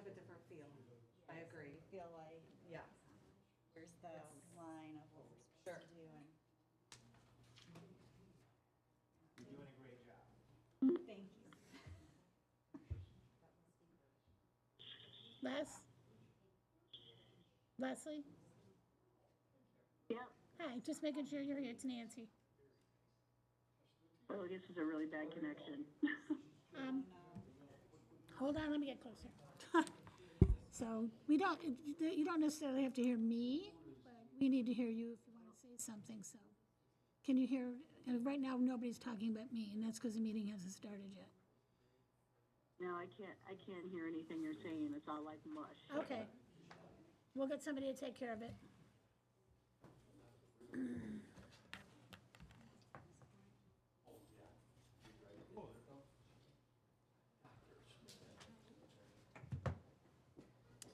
a different feel. I agree. Feel like, Yeah. here's the line of what we're Sure. supposed to do, and You're doing a great job. thank you. Leslie? Yeah. Hi, just making sure you're here. It's Nancy. Oh, this is a really bad connection. Um, hold on, let me get closer. So you don't necessarily have to hear me, but we need to hear you if you want to say something, so. Can you hear, and right now, nobody's talking but me, and that's because the meeting hasn't started yet. No, I can't hear anything you're saying. It's all like mush. Okay. We'll get somebody to take care of it.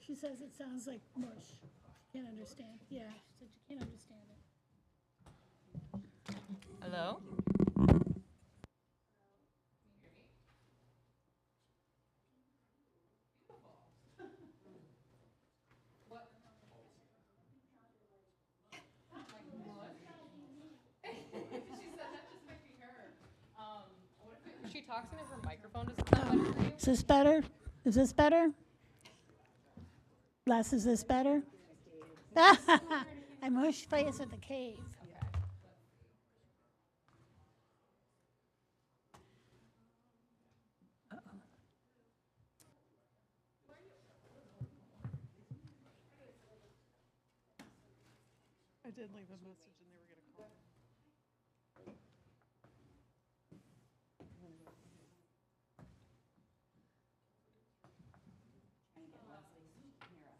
She says it sounds like mush. She can't understand. Yeah, she said she can't understand it. Hello? If she talks into her microphone, does it sound better for you? Is this better? Is this better? Les, is this better? I mush face at the cave. I did leave a message and they were gonna call. Trying to get Leslie so she can hear us.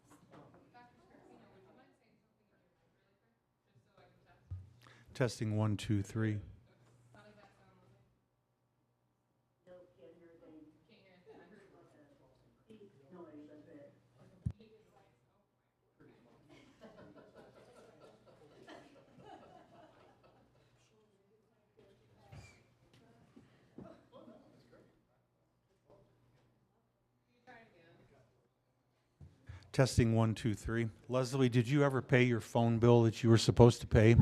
Testing 1, 2, 3. Nope, can't hear a thing. Beep noise, that's it. Testing 1, 2, 3. Leslie, did you ever pay your phone bill that you were supposed to pay?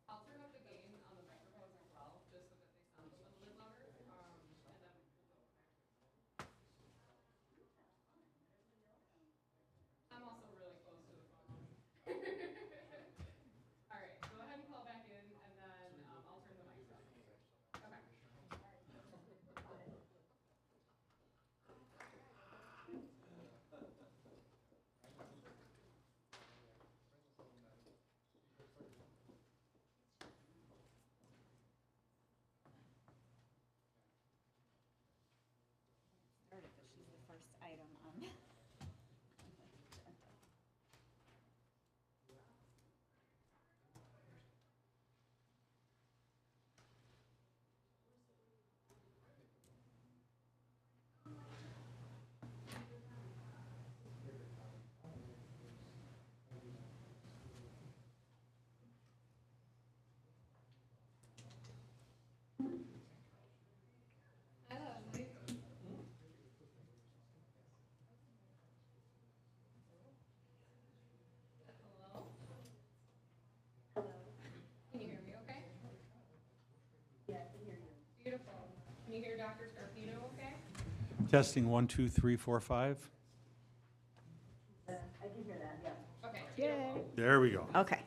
I'll turn up the gain on the microphones as well, just so that they sound a little bit louder. And then I'm also really close to the phone. All right, go ahead and call back in, and then I'll turn the mics up. Okay. Started, but she's the first item on the agenda. Hello? Can you hear me okay? Yeah, I can hear you. Beautiful. Can you hear Dr. Scarpino okay? Testing 1, 2, 3, 4, 5. I can hear that, yeah. Okay. Yay. There we go. Okay.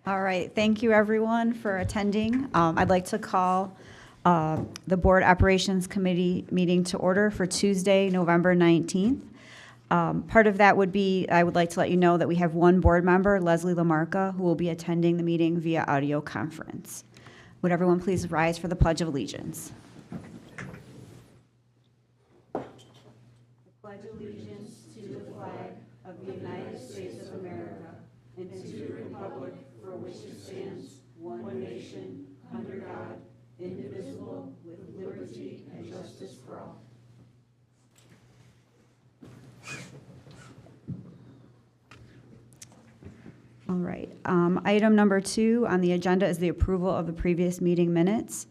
All right, thank you everyone for attending. I'd like to call the Board Operations Committee meeting to order for Tuesday, November 19th. Part of that would be, I would like to let you know that we have one board member, Leslie Lamarca, who will be attending the meeting via audio conference. Would everyone please rise for the Pledge of Allegiance? I pledge allegiance to the flag of the United States of America and to the republic for which it stands, one nation, under God, indivisible, with All right. Item number 2 on the agenda is the approval of the previous meeting minutes.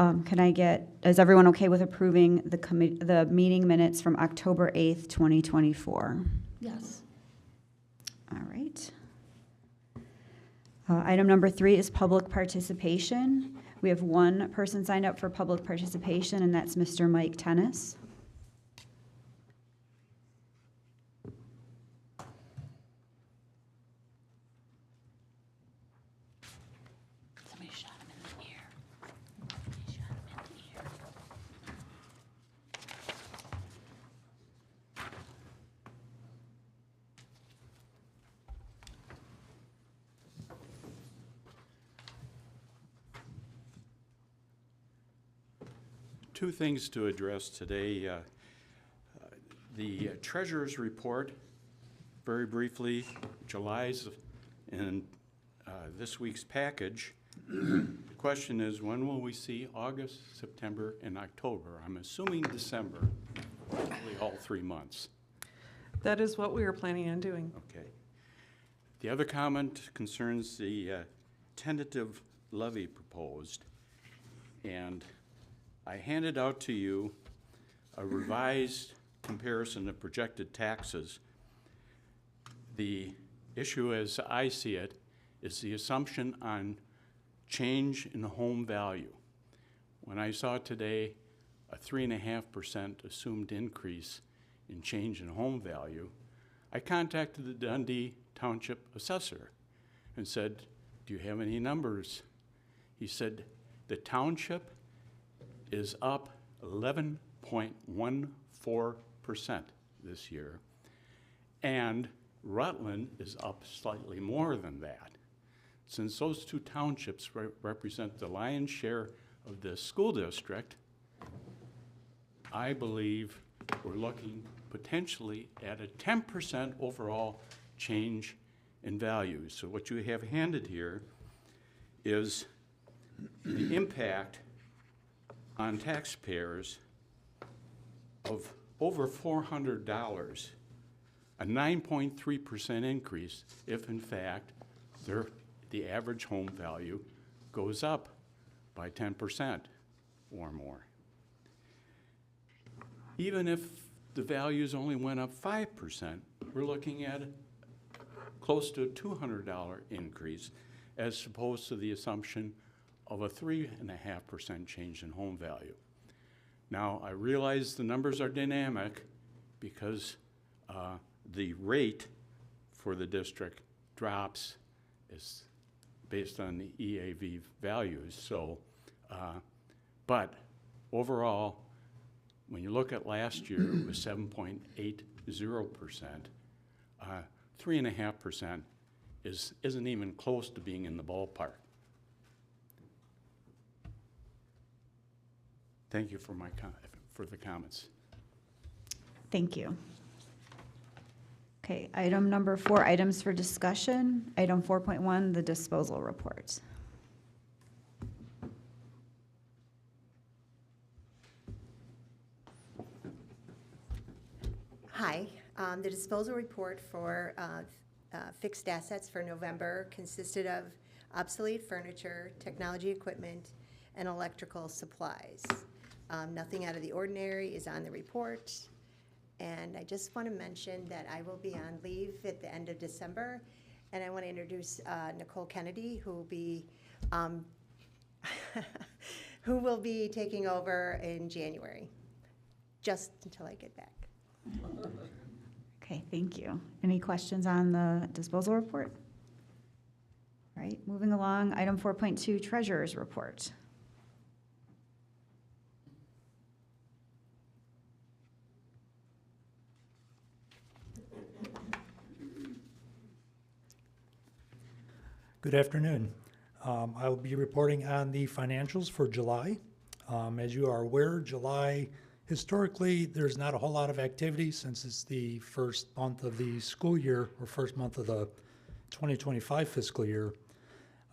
Is everyone okay with approving the meeting minutes from October 8th, 2024? Yes. All right. Item number 3 is public participation. We have one person signed up for public participation, and that's Mr. Mike Tennis. Somebody shot him in the ear. Somebody shot him in the ear. Two things to address today. The treasurer's report, very briefly, July's in this week's package. The question is, when will we see August, September, and October? I'm assuming December, probably all 3 months. That is what we were planning on doing. Okay. The other comment concerns the tentative levy proposed. And I handed out to you a revised comparison of projected taxes. The issue, as I see it, is the assumption on change in home value. When I saw today a 3.5% assumed increase in change in home value, I contacted the Dundee Township assessor and said, "Do you have any numbers?" He said, "The township is up 11.14% this year, and Rutland is up slightly more than that." Since those two townships represent the lion's share of the school district, I believe we're looking potentially at a 10% overall change in value. So what you have handed here is the impact on taxpayers of over $400, a 9.3% increase if, in fact, the average home value goes up by 10% or more. Even if the values only went up 5%, we're looking at close to a $200 increase as opposed to the assumption of a 3.5% change in home value. Now, I realize the numbers are dynamic because the rate for the district drops is based on the EAV values. So, but overall, when you look at last year, it was 7.80%. 3.5% isn't even close to being in the ballpark. Thank you for the comments. Thank you. Okay, item number 4, items for discussion. Item 4.1, the disposal report. Hi, the disposal report for fixed assets for November consisted of obsolete furniture, technology equipment, and electrical supplies. Nothing out of the ordinary is on the report. And I just want to mention that I will be on leave at the end of December, and I want to introduce Nicole Kennedy, who will be taking over in January, just until I get back. Okay, thank you. Any questions on the disposal report? All right, moving along, item 4.2, treasurer's report. Good afternoon. I will be reporting on the financials for July. As you are aware, July, historically, there's not a whole lot of activity since it's the first month of the school year, or first month of the 2025 fiscal year.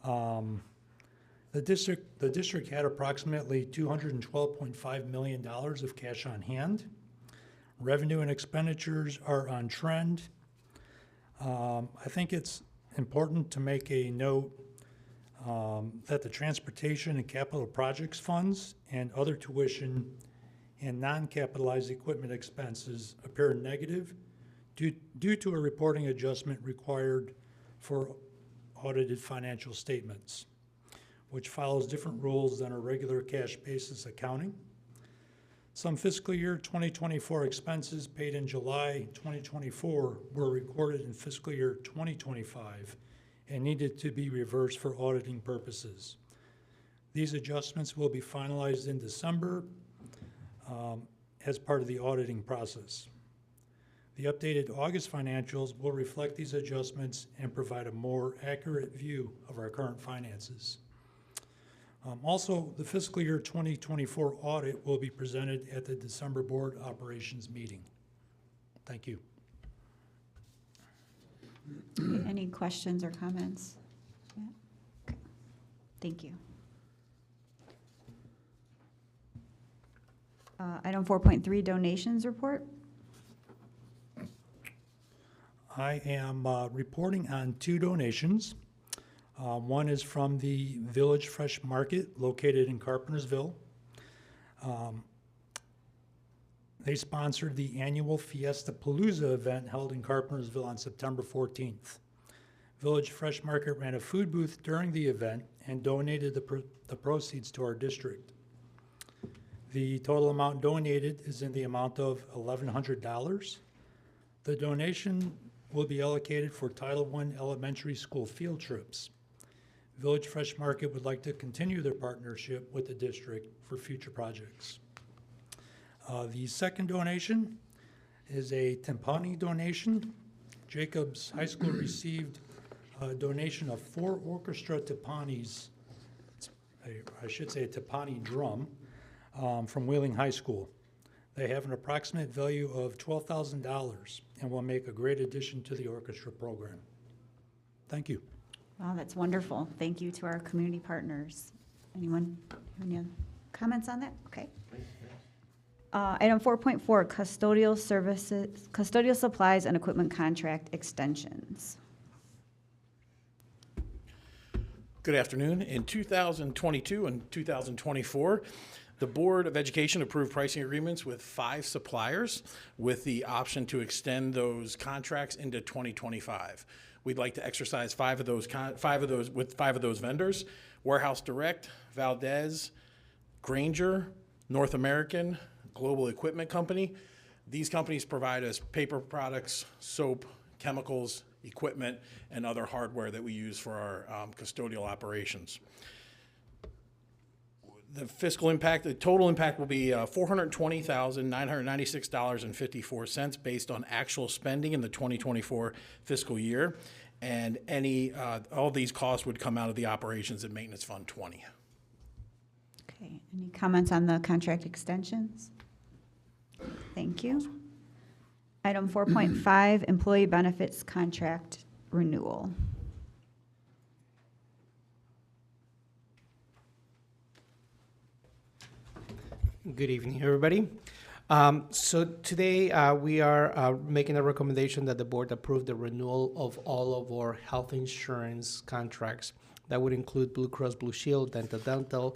The district had approximately $212.5 million of cash on hand. Revenue and expenditures are on trend. I think it's important to make a note that the transportation and capital projects funds and other tuition and non-capitalized equipment expenses appear negative due to a reporting adjustment required for audited financial statements, which follows different rules than a regular cash basis accounting. Some fiscal year 2024 expenses paid in July 2024 were recorded in fiscal year 2025 and needed to be reversed for auditing purposes. These adjustments will be finalized in December as part of the auditing process. The updated August financials will reflect these adjustments and provide a more accurate view of our current finances. Also, the fiscal year 2024 audit will be presented at the December board operations meeting. Thank you. Any questions or comments? Yeah. Okay. Thank you. Item 4.3, donations report. I am reporting on 2 donations. One is from the Village Fresh Market located in Carpentersville. They sponsored the annual Fiesta Palooza event held in Carpentersville on September 14th. Village Fresh Market ran a food booth during the event and donated the proceeds to our district. The total amount donated is in the amount of $1,100. The donation will be allocated for Title I elementary school field trips. Village Fresh Market would like to continue their partnership with the district for future projects. The second donation is a timpani donation. Jacobs High School received a donation of 4 orchestra timpanis, I should say a timpani drum, from Wheeling High School. They have an approximate value of $12,000 and will make a great addition to the orchestra program. Thank you. Wow, that's wonderful. Thank you to our community partners. Anyone have any other comments on that? Okay. Item 4.4, custodial services, custodial supplies and equipment contract extensions. Good afternoon. In 2022 and 2024, the Board of Education approved pricing agreements with 5 suppliers with the option to extend those contracts into 2025. We'd like to exercise 5 of those vendors: Warehouse Direct, Valdez, Granger, North American, Global Equipment Company. These companies provide us paper products, soap, chemicals, equipment, and other hardware that we use for our custodial operations. The fiscal impact, the total impact will be $420,996.54 based on actual spending in the 2024 fiscal year, and all these costs would come out of the Operations and Maintenance Fund 20. Okay, any comments on the contract extensions? Thank you. Item 4.5, employee benefits contract renewal. Good evening, everybody. So today we are making a recommendation that the board approve the renewal of all of our health insurance contracts. That would include Blue Cross Blue Shield, Dental,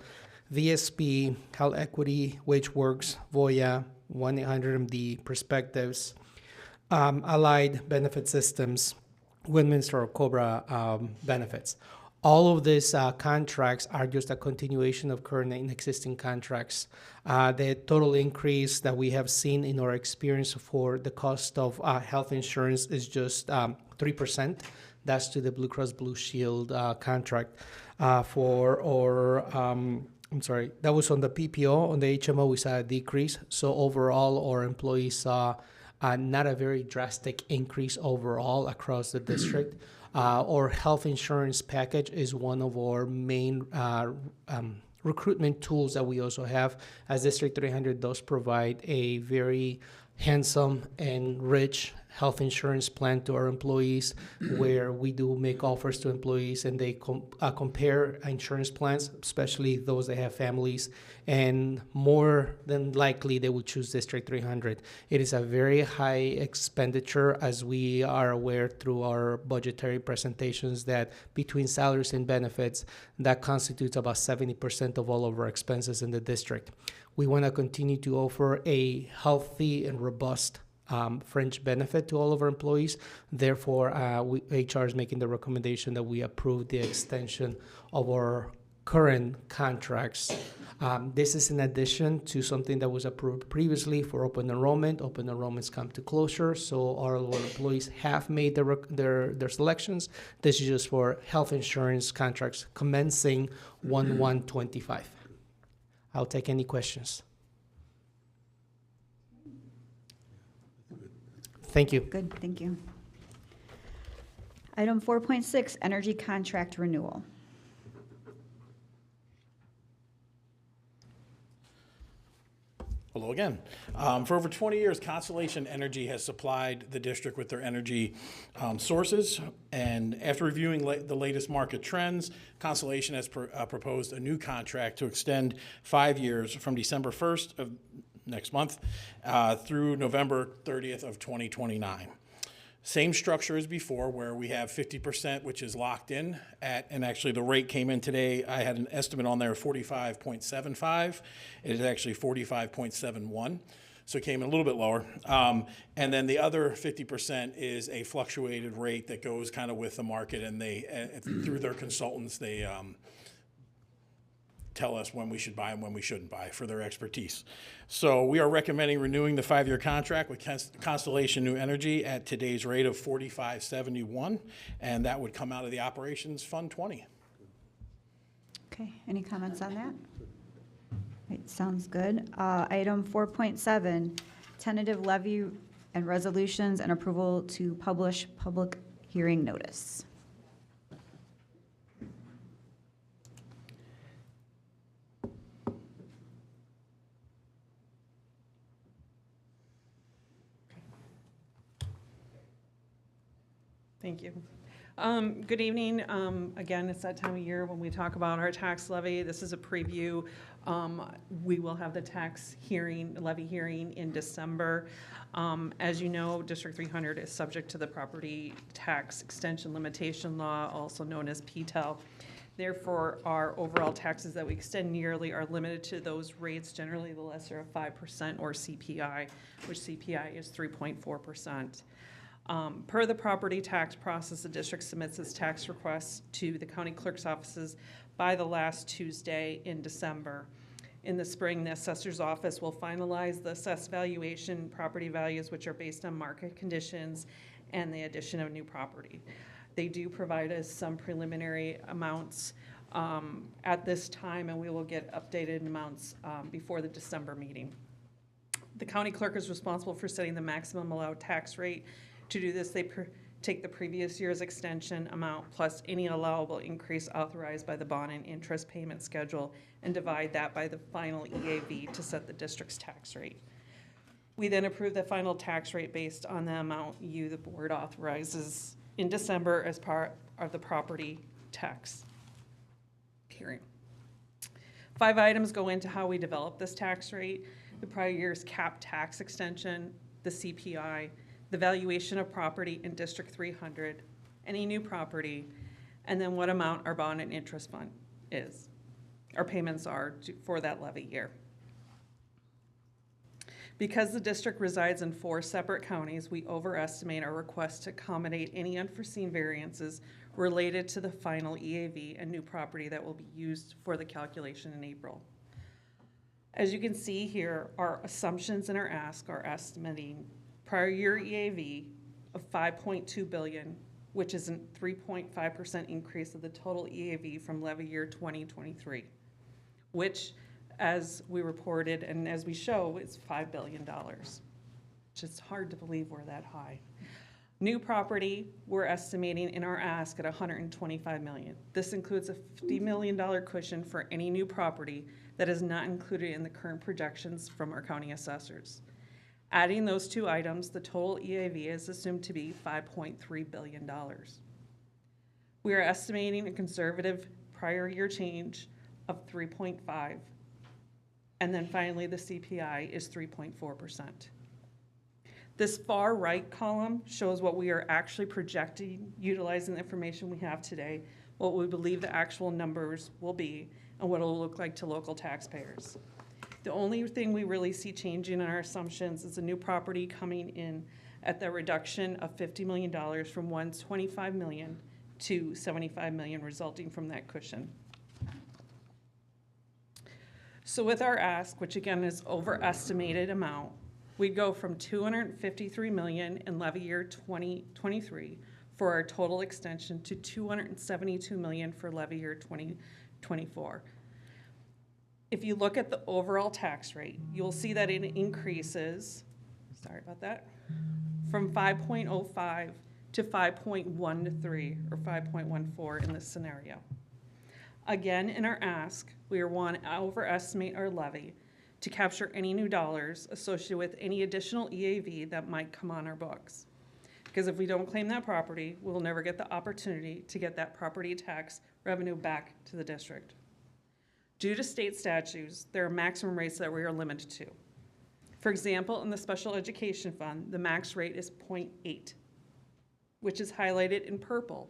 VSP, Health Equity, WageWorks, Voya, 1-800MD, Perspectives, Allied Benefit Systems, Westminster or Cobra benefits. All of these contracts are just a continuation of current and existing contracts. The total increase that we have seen in our experience for the cost of health insurance is just 3%. That's to the Blue Cross Blue Shield contract. That was on the PPO. On the HMO, we saw a decrease. So overall, our employees saw not a very drastic increase overall across the district. Our health insurance package is one of our main recruitment tools that we also have, as District 300 does provide a very handsome and rich health insurance plan to our employees, where we do make offers to employees and they compare insurance plans, especially those that have families, and more than likely they will choose District 300. It is a very high expenditure, as we are aware through our budgetary presentations, that between salaries and benefits, that constitutes about 70% of all of our expenses in the district. We want to continue to offer a healthy and robust fringe benefit to all of our employees. Therefore, HR is making the recommendation that we approve the extension of our current contracts. This is in addition to something that was approved previously for open enrollment. Open enrollments come to closure, so all of our employees have made their selections. This is just for health insurance contracts commencing 1/1/25. I'll take any questions. Thank you. Good, thank you. Item 4.6, energy contract renewal. Hello again. For over 20 years, Constellation Energy has supplied the district with their energy sources. And after reviewing the latest market trends, Constellation has proposed a new contract to extend 5 years from December 1st of next month through November 30th of 2029. Same structure as before, where we have 50%, which is locked in at, and actually the rate came in today, I had an estimate on there of 45.75. It is actually 45.71, so it came in a little bit lower. And then the other 50% is a fluctuated rate that goes kind of with the market, and they, through their consultants, they tell us when we should buy and when we shouldn't buy for their expertise. So we are recommending renewing the 5-year contract with Constellation New Energy at today's rate of $45.71, and that would come out of the Operations Fund 20. Okay, any comments on that? Right, sounds good. Item 4.7, tentative levy and resolutions and approval to publish public hearing notice. Thank you. Good evening. Again, it's that time of year when we talk about our tax levy. This is a preview. We will have the tax hearing, levy hearing in December. As you know, District 300 is subject to the property tax extension limitation law, also known as PTEL. Therefore, our overall taxes that we extend yearly are limited to those rates, generally the lesser of 5% or CPI, which CPI is 3.4%. Per the property tax process, the district submits its tax requests to the county clerk's offices by the last Tuesday in December. In the spring, the assessor's office will finalize the assessed valuation property values, which are based on market conditions and the addition of new property. They do provide us some preliminary amounts at this time, and we will get updated amounts before the December meeting. The county clerk is responsible for setting the maximum allowed tax rate. To do this, they take the previous year's extension amount plus any allowable increase authorized by the bond and interest payment schedule and divide that by the final EAV to set the district's tax rate. We then approve the final tax rate based on the amount the board authorizes in December as part of the property tax hearing. 5 items go into how we develop this tax rate: the prior year's cap tax extension, the CPI, the valuation of property in District 300, any new property, and then what amount our bond and interest fund is. Our payments are for that levy year. Because the district resides in 4 separate counties, we overestimate our request to accommodate any unforeseen variances related to the final EAV and new property that will be used for the calculation in April. As you can see here, our assumptions in our ask are estimating prior year EAV of $5.2 billion, which is a 3.5% increase of the total EAV from levy year 2023, which, as we reported and as we show, is $5 billion, which is hard to believe we're that high. New property, we're estimating in our ask at $125 million. This includes a $50 million cushion for any new property that is not included in the current projections from our county assessors. Adding those two items, the total EAV is assumed to be $5.3 billion. We are estimating a conservative prior year change of 3.5. And then finally, the CPI is 3.4%. This far right column shows what we are actually projecting, utilizing the information we have today, what we believe the actual numbers will be, and what it'll look like to local taxpayers. The only thing we really see changing in our assumptions is a new property coming in at the reduction of $50 million from $125 million to $75 million, resulting from that cushion. So with our ask, which again is overestimated amount, we'd go from $253 million in levy year 2023 for our total extension to $272 million for levy year 2024. If you look at the overall tax rate, you'll see that it increases, sorry about that, from 5.05 to 5.13 or 5.14 in this scenario. Again, in our ask, we want to overestimate our levy to capture any new dollars associated with any additional EAV that might come on our books. Because if we don't claim that property, we'll never get the opportunity to get that property tax revenue back to the district. Due to state statutes, there are maximum rates that we are limited to. For example, in the Special Education Fund, the max rate is 0.8, which is highlighted in purple.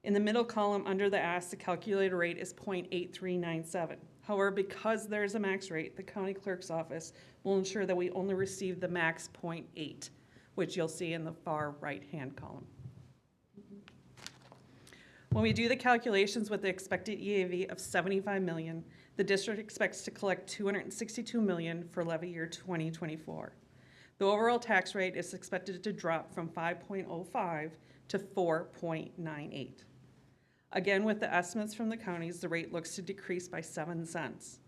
In the middle column under the ask, the calculated rate is 0.8397. However, because there's a max rate, the county clerk's office will ensure that we only receive the max 0.8, which you'll see in the far right-hand column. When we do the calculations with the expected EAV of $75 million, the district expects to collect $262 million for levy year 2024. The overall tax rate is expected to drop from 5.05 to 4.98. Again, with the estimates from the counties, the rate looks to decrease by 7 cents.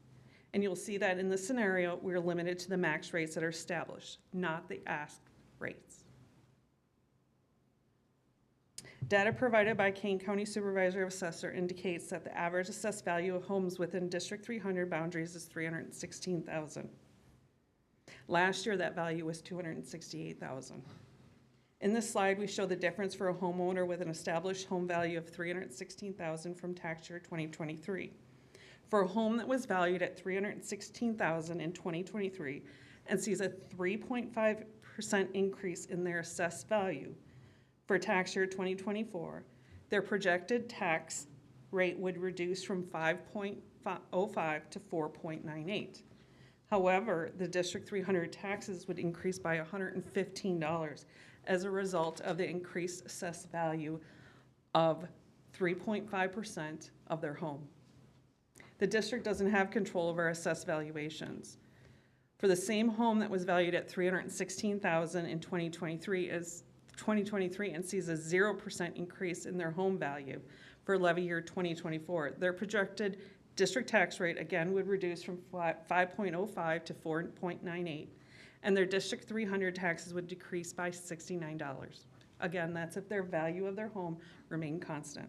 And you'll see that in this scenario, we're limited to the max rates that are established, not the asked rates. Data provided by Kane County Supervisor of Assessor indicates that the average assessed value of homes within District 300 boundaries is $316,000. Last year, that value was $268,000. In this slide, we show the difference for a homeowner with an established home value of $316,000 from tax year 2023. For a home that was valued at $316,000 in 2023 and sees a 3.5% increase in their assessed value, for tax year 2024, their projected tax rate would reduce from 5.05 to 4.98. However, the District 300 taxes would increase by $115 as a result of the increased assessed value of 3.5% of their home. The district doesn't have control over assessed valuations. For the same home that was valued at $316,000 in 2023 and sees a 0% increase in their home value for levy year 2024, their projected district tax rate again would reduce from 5.05 to 4.98, and their District 300 taxes would decrease by $69. Again, that's if their value of their home remained constant.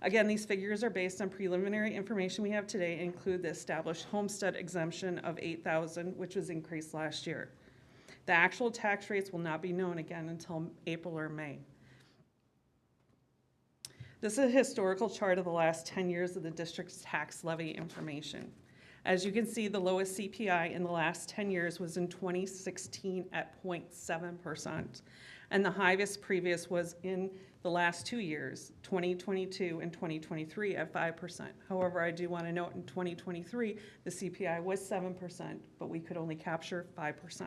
Again, these figures are based on preliminary information we have today and include the established homestead exemption of $8,000, which was increased last year. The actual tax rates will not be known again until April or May. This is a historical chart of the last 10 years of the district's tax levy information. As you can see, the lowest CPI in the last 10 years was in 2016 at 0.7%, and the highest previous was in the last 2 years, 2022 and 2023, at 5%. However, I do want to note in 2023, the CPI was 7%, but we could only capture 5%.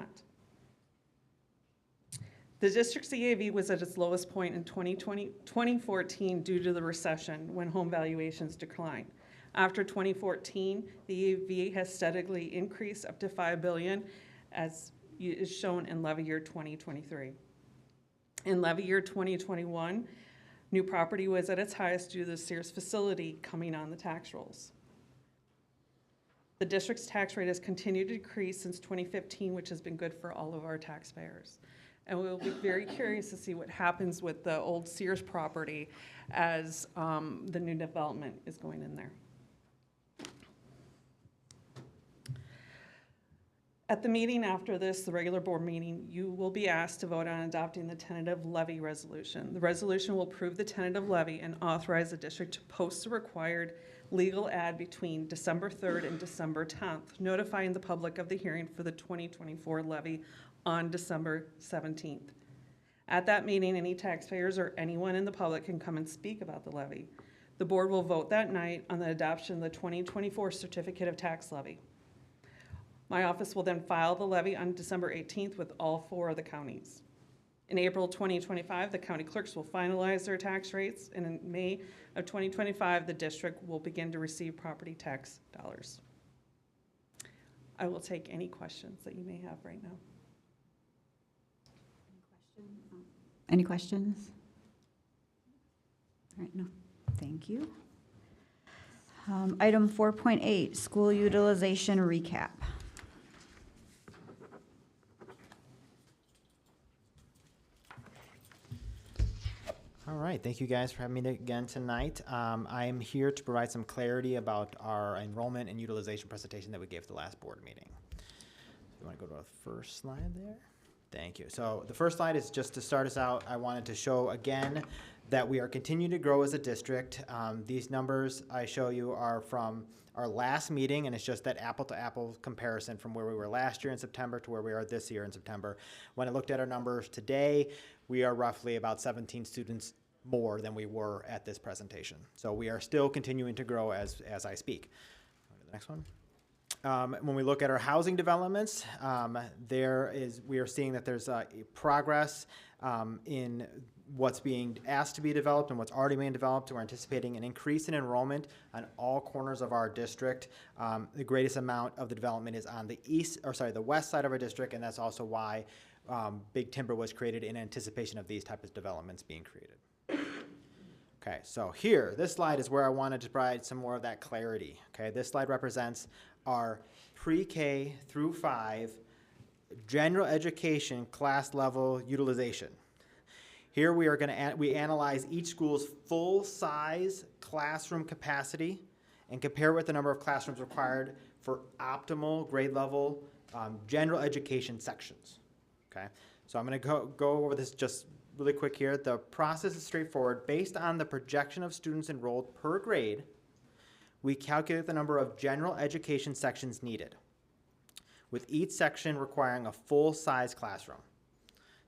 The district's EAV was at its lowest point in 2014 due to the recession when home valuations declined. After 2014, the EAV has steadily increased up to $5 billion, as is shown in levy year 2023. In levy year 2021, new property was at its highest due to the Sears facility coming on the tax rolls. The district's tax rate has continued to decrease since 2015, which has been good for all of our taxpayers. And we'll be very curious to see what happens with the old Sears property as the new development is going in there. At the meeting after this, the regular board meeting, you will be asked to vote on adopting the tentative levy resolution. The resolution will approve the tentative levy and authorize the district to post the required legal ad between December 3rd and December 10th, notifying the public of the hearing for the 2024 levy on December 17th. At that meeting, any taxpayers or anyone in the public can come and speak about the levy. The board will vote that night on the adoption of the 2024 certificate of tax levy. My office will then file the levy on December 18th with all 4 of the counties. In April 2025, the county clerks will finalize their tax rates, and in May of 2025, the district will begin to receive property tax dollars. I will take any questions that you may have right now. Any questions? All right, no, thank you. Item 4.8, school utilization recap. All right, thank you guys for having me again tonight. I am here to provide some clarity about our enrollment and utilization presentation that we gave at the last board meeting. You want to go to the first slide there? Thank you. So the first slide is just to start us out. I wanted to show again that we are continuing to grow as a district. These numbers I show you are from our last meeting, and it's just that apple-to-apple comparison from where we were last year in September to where we are this year in September. When I looked at our numbers today, we are roughly about 17 students more than we were at this presentation. So we are still continuing to grow as I speak. Go to the next one. When we look at our housing developments, we are seeing that there's progress in what's being asked to be developed and what's already being developed. We're anticipating an increase in enrollment on all corners of our district. The greatest amount of the development is on the the west side of our district, and that's also why Big Timber was created in anticipation of these types of developments being created. Okay, so here, this slide is where I wanted to provide some more of that clarity. Okay, this slide represents our pre-K through 5 general education class level utilization. Here we are going to we analyze each school's full size classroom capacity and compare it with the number of classrooms required for optimal grade level general education sections. Okay, so I'm going to go over this just really quick here. The process is straightforward. Based on the projection of students enrolled per grade, we calculate the number of general education sections needed, with each section requiring a full-size classroom.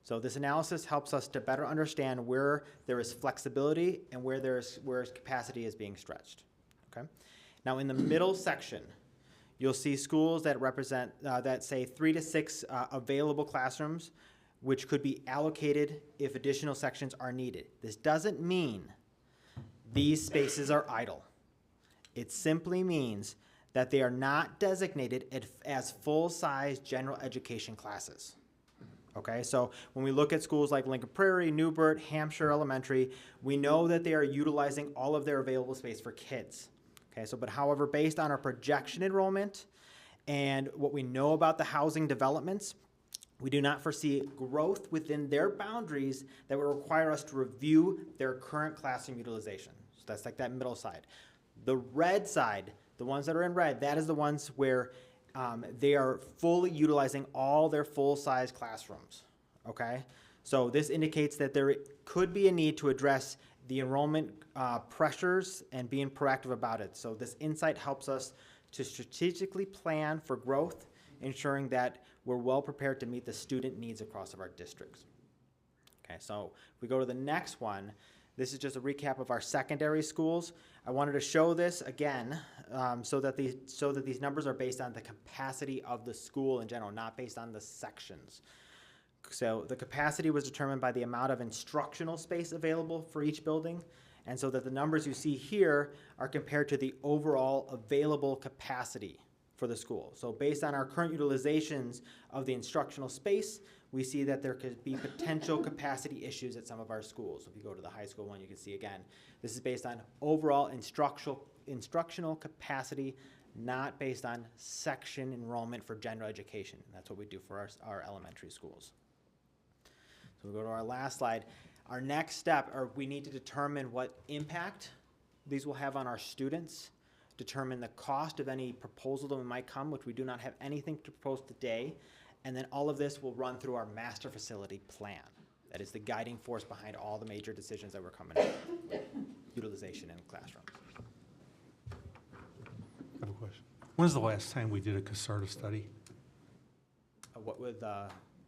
So this analysis helps us to better understand where there is flexibility and where capacity is being stretched. Okay. Now in the middle section, you'll see schools that represent that say 3 to 6 available classrooms, which could be allocated if additional sections are needed. This doesn't mean these spaces are idle. It simply means that they are not designated as full-size general education classes. Okay, so when we look at schools like Lincoln Prairie, Newbert, Hampshire Elementary, we know that they are utilizing all of their available space for kids. Okay, so but however, based on our projection enrollment and what we know about the housing developments, we do not foresee growth within their boundaries that would require us to review their current classroom utilization. So that's like that middle side. The red side, the ones that are in red, that is the ones where they are fully utilizing all their full-size classrooms, okay? So this indicates that there could be a need to address the enrollment pressures and being proactive about it. So this insight helps us to strategically plan for growth, ensuring that we're well prepared to meet the student needs across our districts. Okay, so if we go to the next one, this is just a recap of our secondary schools. I wanted to show this again so that these numbers are based on the capacity of the school in general, not based on the sections. So the capacity was determined by the amount of instructional space available for each building, and so that the numbers you see here are compared to the overall available capacity for the school. So based on our current utilizations of the instructional space, we see that there could be potential capacity issues at some of our schools. So if you go to the high school one, you can see again, this is based on overall instructional capacity, not based on section enrollment for general education. And that's what we do for our elementary schools. So we go to our last slide. Our next step, we need to determine what impact these will have on our students, determine the cost of any proposal that might come, which we do not have anything to propose today. And then all of this will run through our master facility plan. That is the guiding force behind all the major decisions that we're coming up with, utilization in classrooms. I have a question. When's the last time we did a CASARTA study? What with,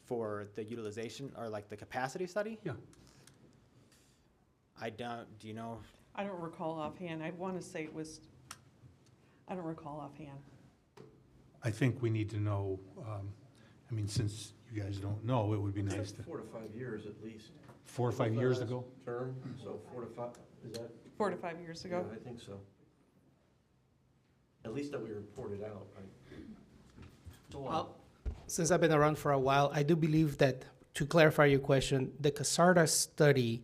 for the utilization or like the capacity study? Yeah. Do you know? I don't recall offhand. I'd want to say it was, I don't recall offhand. I think we need to know, I mean, since you guys don't know, it would be nice to. 4 to 5 years at least. 4 or 5 years ago? Term, so 4 to 5, is that? 4 to 5 years ago. Yeah, I think so. At least that we reported out, right? It's a while. Since I've been around for a while, I do believe that, to clarify your question, the CASARTA study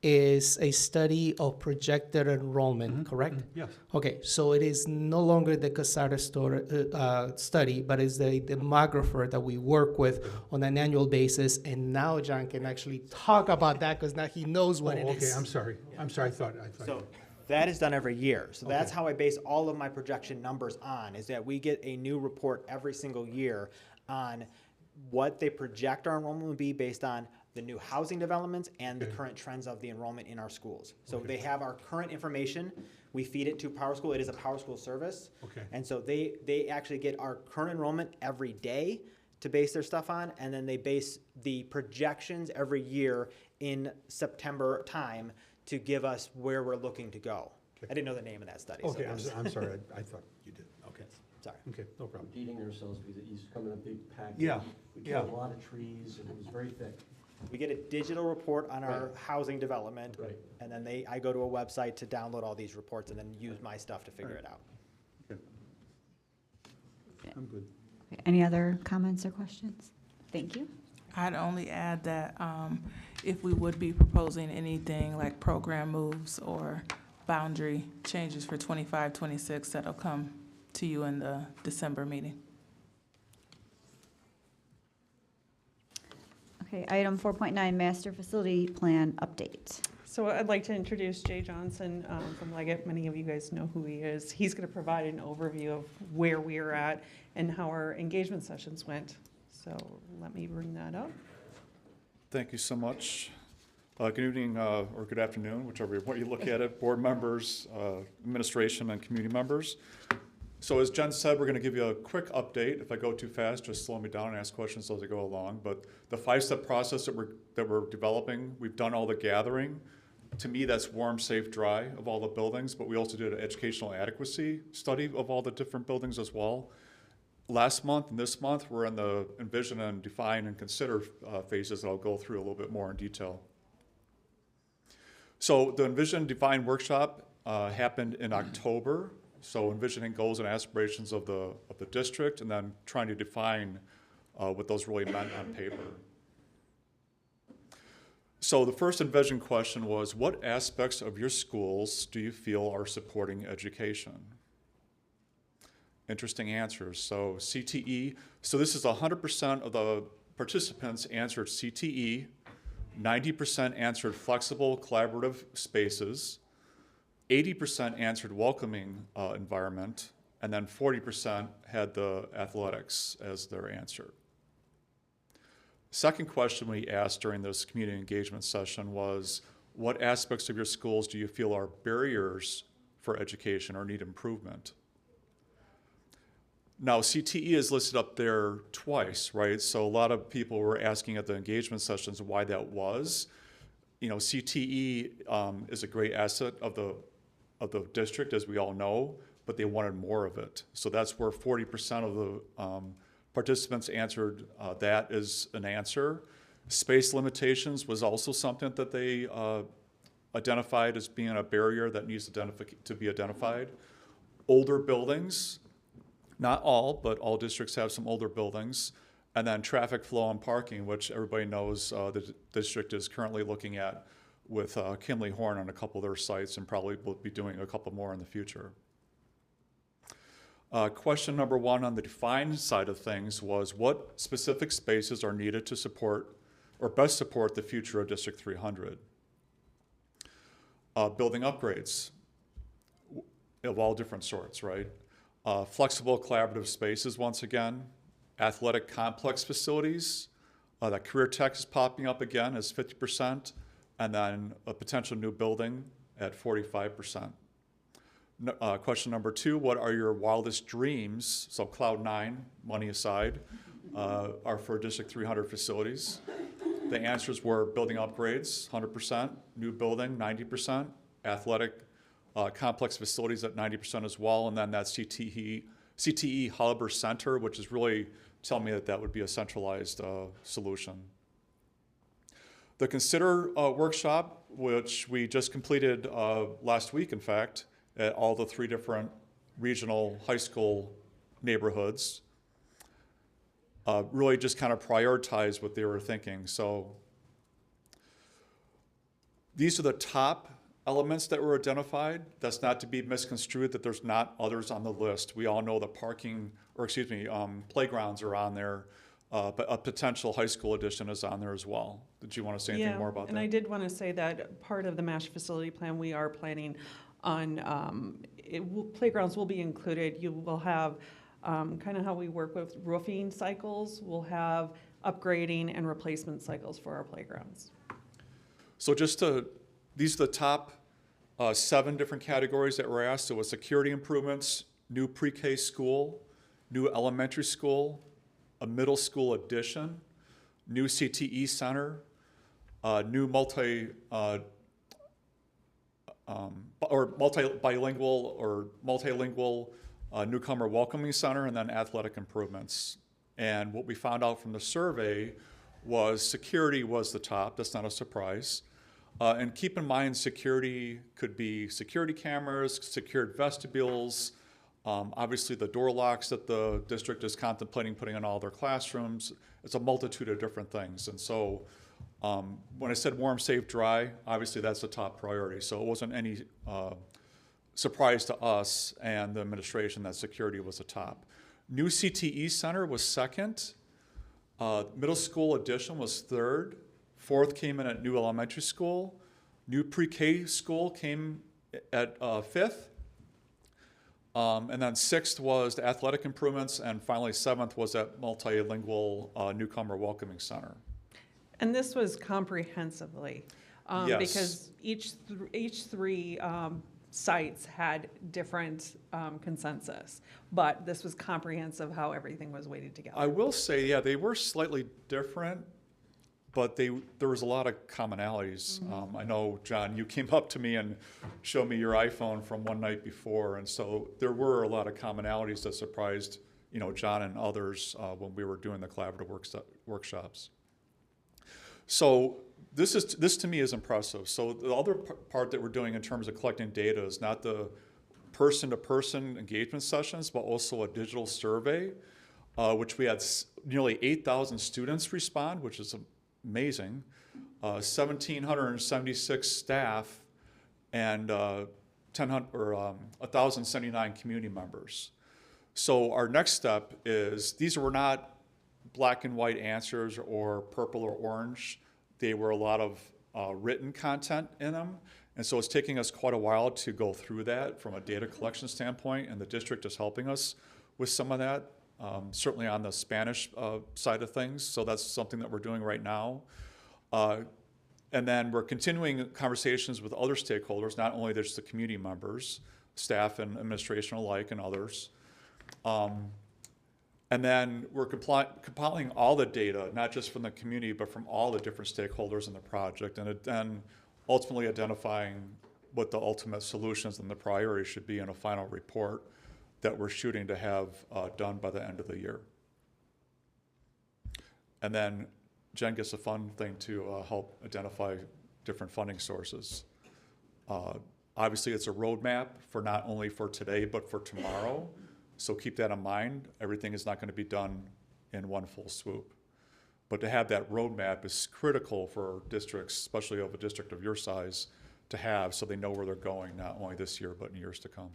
is a study of projected enrollment, correct? Yes. Okay, so it is no longer the CASARTA study, but it's the demographer that we work with on an annual basis. And now John can actually talk about that because now he knows what it is. Okay, I'm sorry. I'm sorry, I thought. So that is done every year. So that's how I base all of my projection numbers on, is that we get a new report every single year on what they project our enrollment would be based on the new housing developments and the current trends of the enrollment in our schools. So they have our current information. We feed it to PowerSchool. It is a PowerSchool service. Okay. And so they actually get our current enrollment every day to base their stuff on, and then they base the projections every year in September time to give us where we're looking to go. Okay. I didn't know the name of that study. Okay, so I'm sorry, I thought you did. Okay. Sorry. Okay, no problem. Repeating ourselves because it used to come in a big package. Yeah, We yeah. killed a lot of trees and it was very thick. We get a digital report on our housing development, Right. and then I go to a website to download all these reports and then use my stuff to figure it out. Okay. I'm good. Okay, any other comments or questions? Thank you. I'd only add that if we would be proposing anything like program moves or boundary changes for 25, 26, that'll come to you in the December meeting. Okay, item 4.9, master facility plan update. So I'd like to introduce Jay Johnson from Leggett. Many of you guys know who he is. He's going to provide an overview of where we are at and how our engagement sessions went. So let me bring that up. Thank you so much. Good evening or good afternoon, whichever way you look at it, board members, administration, and community members. So as Jen said, we're going to give you a quick update. If I go too fast, just slow me down and ask questions as I go along. But the 5-step process that we're developing, we've done all the gathering. To me, that's warm, safe, dry of all the buildings, but we also did an educational adequacy study of all the different buildings as well. Last month and this month, we're in the envision and define and consider phases that I'll go through a little bit more in detail. So the envision and define workshop happened in October. So envisioning goals and aspirations of the district, and then trying to define what those really meant on paper. So the first envision question was, what aspects of your schools do you feel are supporting education? Interesting answers. So CTE, so this is 100% of the participants answered CTE, 90% answered flexible collaborative spaces, 80% answered welcoming environment, and then 40% had the athletics as their answer. Second question we asked during this community engagement session was, what aspects of your schools do you feel are barriers for education or need improvement? Now, CTE is listed up there twice, right? So a lot of people were asking at the engagement sessions why that was. You know, CTE is a great asset of the district, as we all know, but they wanted more of it. So that's where 40% of the participants answered that is an answer. Space limitations was also something that they identified as being a barrier that needs to be identified. Older buildings, not all, but all districts have some older buildings. And then traffic flow and parking, which everybody knows the district is currently looking at with Kinley Horn on a couple of their sites, and probably will be doing a couple more in the future. Question number one on the define side of things was, what specific spaces are needed to support or best support the future of District 300? Building upgrades. of all different sorts, right? Flexible collaborative spaces, once again, athletic complex facilities, that career tech is popping up again as 50%, and then a potential new building at 45%. Question number 2, what are your wildest dreams? So Cloud 9, money aside, are for District 300 facilities. The answers were building upgrades, 100%, new building, 90%, athletic complex facilities at 90% as well, and then that CTE hub or center, which is really telling me that that would be a centralized solution. The Consider workshop, which we just completed last week, in fact, at all the 3 different regional high school neighborhoods, really just kind of prioritized what they were thinking. So these are the top elements that were identified. That's not to be misconstrued that there's not others on the list. We all know that playgrounds are on there, but a potential high school addition is on there as well. Did you want to say anything more about that? And I did want to say that part of the MASH facility plan, we are planning on, playgrounds will be included. You will have kind of how we work with roofing cycles. We'll have upgrading and replacement cycles for our playgrounds. So these are the top 7 different categories that were asked. So it was security improvements, new pre-K school, new elementary school, a middle school addition, new CTE center, new bilingual or multilingual newcomer welcoming center, and then athletic improvements. And what we found out from the survey was security was the top. That's not a surprise. And keep in mind, security could be security cameras, secured vestibules, obviously the door locks that the district is contemplating putting in all their classrooms. It's a multitude of different things. And so when I said warm, safe, dry, obviously that's the top priority. So it wasn't any surprise to us and the administration that security was the top. New CTE center was second. Middle school addition was third. 4th came in at new elementary school. New pre-K school came at 5th. And then 6th was the athletic improvements, and finally 7th was that multilingual newcomer welcoming center. And this was comprehensively, Yes. because each 3 sites had different consensus, but this was comprehensive how everything was weighted together. I will say, yeah, they were slightly different, but there was a lot of commonalities. Mm-hmm. I know, John, you came up to me and showed me your iPhone from one night before, and so there were a lot of commonalities that surprised, John and others when we were doing the collaborative workshops. So this to me is impressive. So the other part that we're doing in terms of collecting data is not the person-to-person engagement sessions, but also a digital survey, which we had nearly 8,000 students respond, which is amazing, 1,776 staff, and 1,079 community members. So our next step is, these were not black and white answers or purple or orange. They were a lot of written content in them. And so it's taking us quite a while to go through that from a data collection standpoint, and the district is helping us with some of that. Certainly on the Spanish side of things, so that's something that we're doing right now. And then we're continuing conversations with other stakeholders, not only just the community members, staff and administration alike and others. And then we're compiling all the data, not just from the community, but from all the different stakeholders in the project, and then ultimately identifying what the ultimate solutions and the priorities should be in a final report that we're shooting to have done by the end of the year. And then Jen gets a fun thing to help identify different funding sources. Obviously, it's a roadmap for not only for today, but for tomorrow. So keep that in mind. Everything is not going to be done in one full swoop. But to have that roadmap is critical for districts, especially of a district of your size, to have so they know where they're going, not only this year, but in years to come.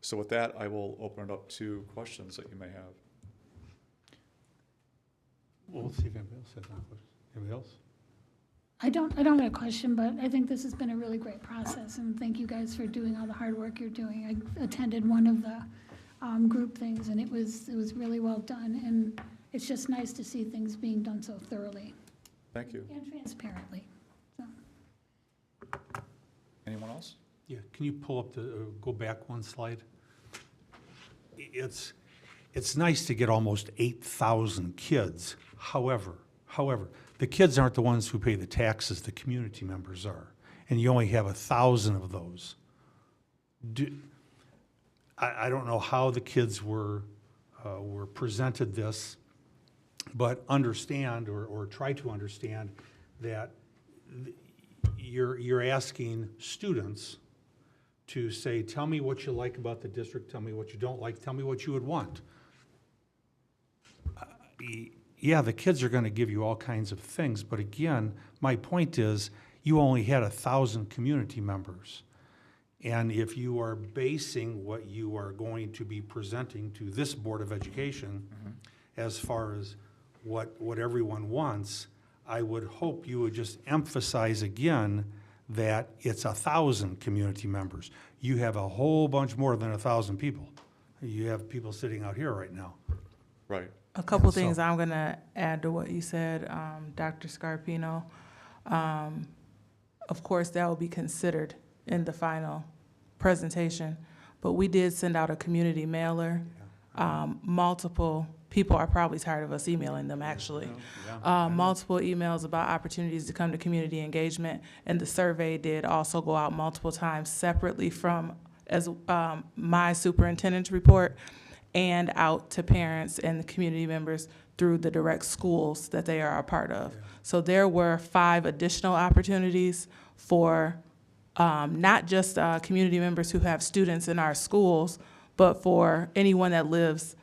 So with that, I will open it up to questions that you may have. We'll see if anybody else has any questions. Anybody else? I don't have a question, but I think this has been a really great process, and thank you guys for doing all the hard work you're doing. I attended one of the group things, and it was really well done, and it's just nice to see things being done so thoroughly Thank you. and transparently. So. Anyone else? Yeah, can you pull up go back one slide? It's nice to get almost 8,000 kids. However, the kids aren't the ones who pay the taxes, the community members are. And you only have 1,000 of those. I don't know how the kids were presented this, but understand or try to understand that you're asking students to say, tell me what you like about the district, tell me what you don't like, tell me what you would want. Yeah, the kids are going to give you all kinds of things, but again, my point is you only had 1,000 community members. And if you are basing what you are going to be presenting to this Board of Education as far as what everyone wants, I would hope you would just emphasize again that it's 1,000 community members. You have a whole bunch more than 1,000 people. You have people sitting out here right now. Right. A couple things I'm going to add to what you said, Dr. Scarpino. Of course, that will be considered in the final presentation, but we did send out a community mailer. Multiple people are probably tired of us emailing them, actually. Multiple emails about opportunities to come to community engagement, and the survey did also go out multiple times separately from my superintendent's report, and out to parents and the community members through the direct schools that they are a part of. Yeah. So there were 5 additional opportunities for not just community members who have students in our schools, but for anyone that lives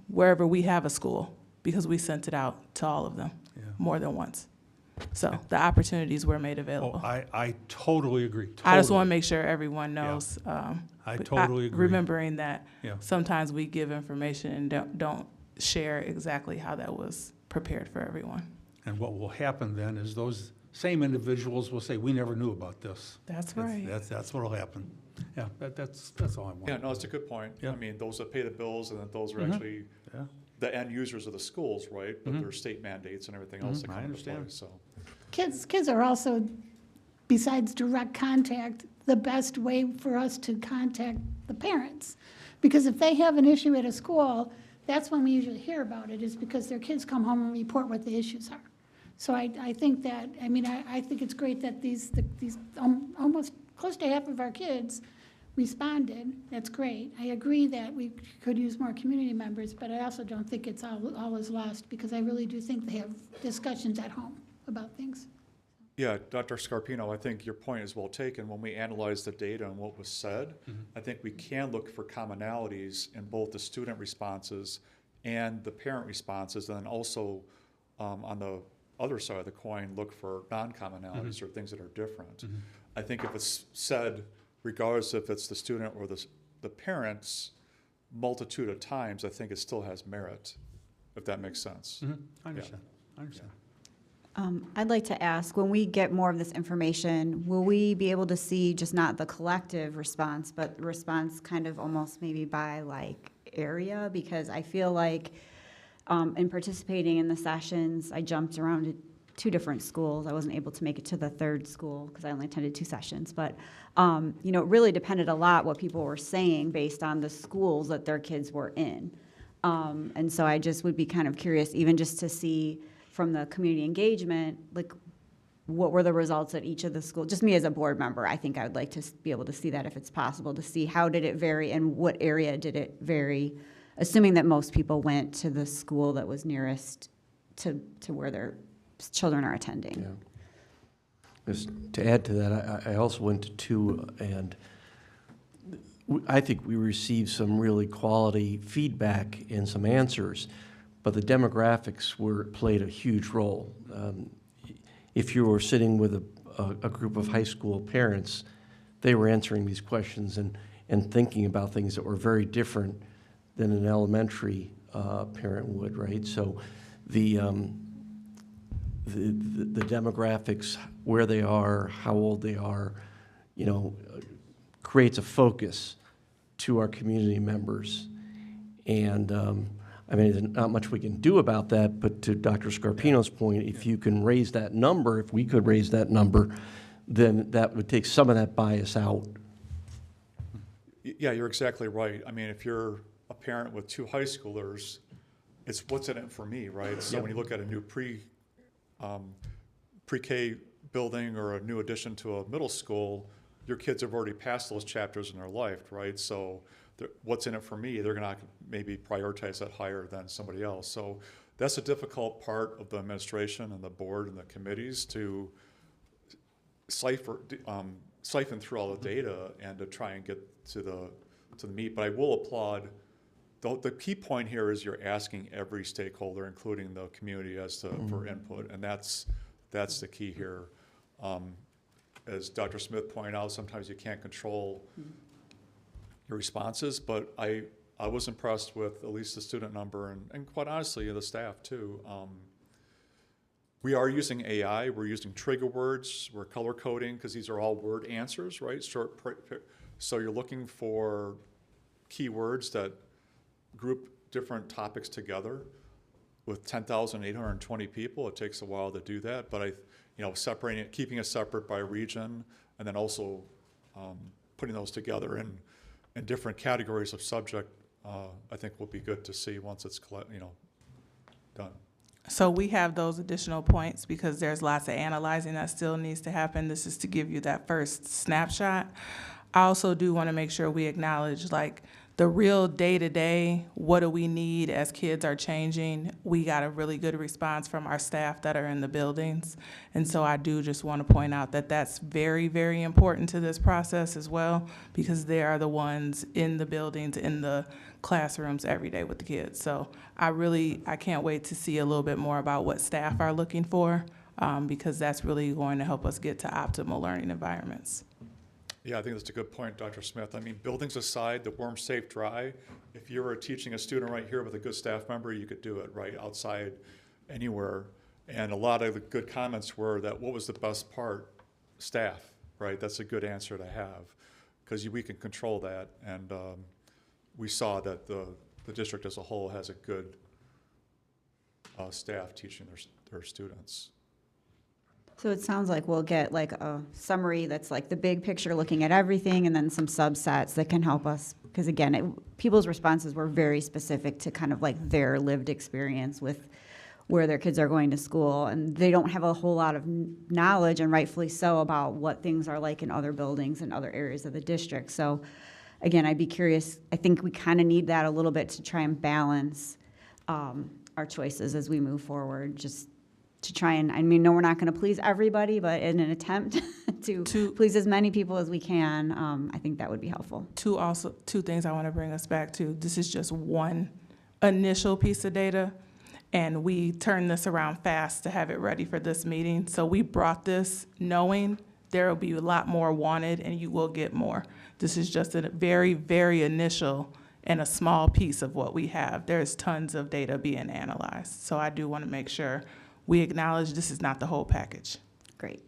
wherever we have a school, because we sent it out to all of them more than once. So the opportunities were made available. Oh, I totally agree. Totally. I just want to make sure everyone knows. I totally agree. Remembering that sometimes we give information and don't share exactly how that was prepared for everyone. And what will happen then is those same individuals will say, we never knew about this. That's right. That's what will happen. Yeah, that's all I want. Yeah, no, it's a good point. Yeah. I mean, those that pay the bills and that those are actually the end users of the schools, right? But there's state mandates and everything else that come into play, so. Kids are also, besides direct contact, the best way for us to contact the parents. Because if they have an issue at a school, that's when we usually hear about it, is because their kids come home and report what the issues are. So I think that, I think it's great that these almost close to half of our kids responded. That's great. I agree that we could use more community members, but I also don't think it's all is lost, because I really do think they have discussions at home about things. Yeah, Dr. Scarpino, I think your point is well taken. When we analyze the data and what was said, I think we can look for commonalities in both the student responses and the parent responses, and then also on the other side of the coin, look for non-commonalities or things that are different. I think if it's said, regardless if it's the student or the parents, multitude of times, I think it still has merit, if that makes sense. I understand. I understand. I'd like to ask, when we get more of this information, will we be able to see just not the collective response, but the response kind of almost maybe by like area? Because I feel like in participating in the sessions, I jumped around to 2 different schools. I wasn't able to make it to the 3rd school because I only attended 2 sessions. But, it really depended a lot what people were saying based on the schools that their kids were in. And so I just would be kind of curious, even just to see from the community engagement, like what were the results at each of the schools? Just me as a board member, I think I would like to be able to see that if it's possible, to see how did it vary and what area did it vary, assuming that most people went to the school that was nearest to where their children are attending. Yeah. Just to add to that, I also went to 2, and I think we received some really quality feedback and some answers, but the demographics played a huge role. If you were sitting with a group of high school parents, they were answering these questions and thinking about things that were very different than an elementary parent would, right? So the the demographics, where they are, how old they are, creates a focus to our community members. And there's not much we can do about that, but to Dr. Scarpino's point, if you can raise that number, if we could raise that number, then that would take some of that bias out. Yeah, you're exactly right. I mean, if you're a parent with 2 high schoolers, it's what's in it for me, right? So when you look at a new pre-K building or a new addition to a middle school, your kids have already passed those chapters in their life, right? So what's in it for me, they're going to maybe prioritize that higher than somebody else. So that's a difficult part of the administration and the board and the committees to siphon through all the data and to try and get to the meat. But I will applaud, the key point here is you're asking every stakeholder, including the community, for input, and that's the key here. As Dr. Smith pointed out, sometimes you can't control your responses, but I was impressed with at least the student number and quite honestly the staff too. We are using AI, we're using trigger words, we're color coding because these are all word answers, right? So you're looking for keywords that group different topics together. With 10,820 people, it takes a while to do that, but separating it, keeping it separate by region, and then also putting those together in different categories of subject, I think will be good to see once it's done. So we have those additional points because there's lots of analyzing that still needs to happen. This is to give you that first snapshot. I also do want to make sure we acknowledge the real day-to-day, what do we need as kids are changing? We got a really good response from our staff that are in the buildings. And so I do just want to point out that that's very, very important to this process as well, because they are the ones in the buildings, in the classrooms every day with the kids. So I can't wait to see a little bit more about what staff are looking for, because that's really going to help us get to optimal learning environments. Yeah, I think that's a good point, Dr. Smith. I mean, buildings aside, the warm, safe, dry, if you were teaching a student right here with a good staff member, you could do it right outside anywhere. And a lot of the good comments were that what was the best part? Staff, right? That's a good answer to have because we can control that. And we saw that the district as a whole has a good staff teaching their students. So it sounds like we'll get a summary that's the big picture looking at everything and then some subsets that can help us. Because again, people's responses were very specific to kind of their lived experience with where their kids are going to school. And they don't have a whole lot of knowledge, and rightfully so, about what things are like in other buildings and other areas of the district. So again, I'd be curious. I think we kind of need that a little bit to try and balance our choices as we move forward. Just to try and, no, we're not going to please everybody, but in an attempt to please as many people as we can, I think that would be helpful. Two things I want to bring us back to. This is just one initial piece of data, and we turned this around fast to have it ready for this meeting. So we brought this knowing there will be a lot more wanted, and you will get more. This is just a very, very initial and a small piece of what we have. There's tons of data being analyzed. So I do want to make sure we acknowledge this is not the whole package. Great.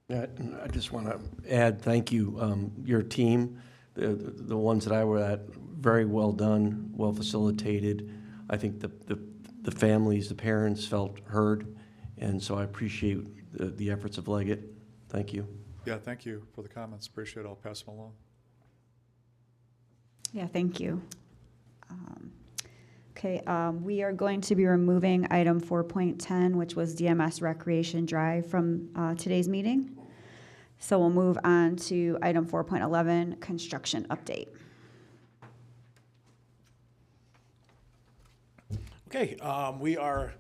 Yeah, I just want to add, thank you. Your team, the ones that I were at, very well done, well facilitated. I think the families, the parents felt heard, and so I appreciate the efforts of Leggett. Thank you. Yeah, thank you for the comments. Appreciate it. I'll pass them along. Yeah, thank you. Okay, we are going to be removing item 4.10, which was DMS Recreation Drive from today's meeting. So we'll move on to item 4.11, construction update. Okay, we are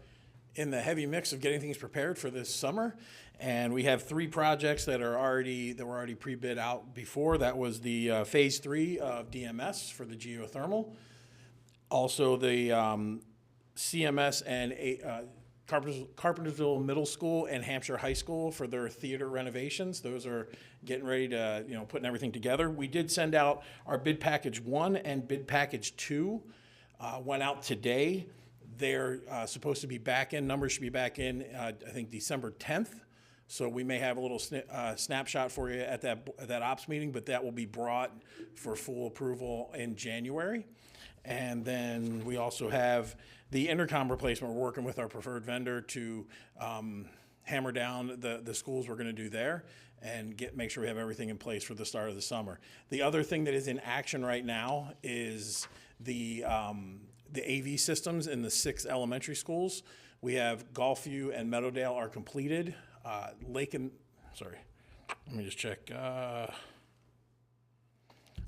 in the heavy mix of getting things prepared for this summer, and we have 3 projects that were already pre-bid out before. That was the phase 3 of DMS for the geothermal. Also, the CMS and Carpentersville Middle School and Hampshire High School for their theater renovations. Those are getting ready to, putting everything together. We did send out our bid package 1 and bid package 2 went out today. They're supposed to be back in, numbers should be back in, I think, December 10th. So we may have a little snapshot for you at that ops meeting, but that will be brought for full approval in January. And then we also have the intercom replacement. We're working with our preferred vendor to hammer down the schools we're going to do there and make sure we have everything in place for the start of the summer. The other thing that is in action right now is the AV systems in the 6 elementary schools. We have Gulfview and Meadowdale are completed. Lake in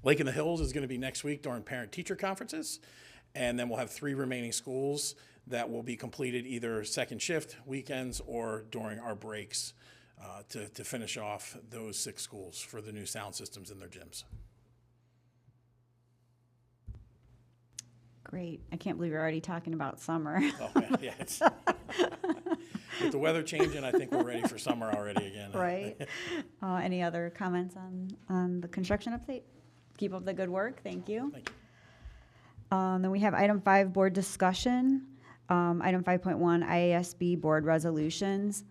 the Hills is going to be next week during parent-teacher conferences. And then we'll have 3 remaining schools that will be completed either second shift, weekends, or during our breaks to finish off those 6 schools for the new sound systems in their gyms. Great. I can't believe you're already talking about summer. Oh, yeah. With the weather changing, I think we're ready for summer already again. Right. Any other comments on the construction update? Keep up the good work. Thank you. Thank you. Then we have item 5, board discussion. Item 5.1, IASB board resolutions.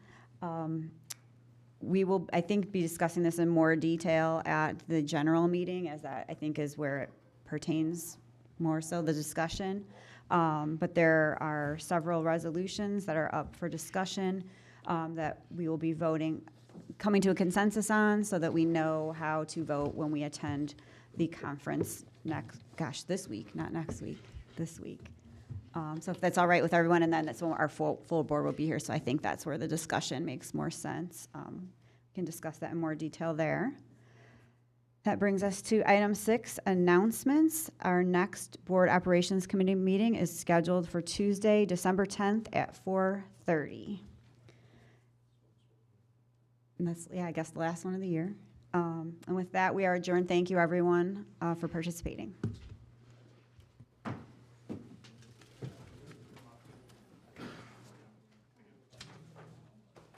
We will, I think, be discussing this in more detail at the general meeting, as that, I think, is where it pertains more so, the discussion. But there are several resolutions that are up for discussion that we will be coming to a consensus on, so that we know how to vote when we attend the conference this week, not next week, this week. So if that's all right with everyone, and then that's when our full board will be here, so I think that's where the discussion makes more sense. We can discuss that in more detail there. That brings us to item 6, announcements. Our next Board Operations Committee meeting is scheduled for Tuesday, December 10th at 4:30. And that's, I guess, the last one of the year. And with that, we are adjourned. Thank you, everyone, for participating.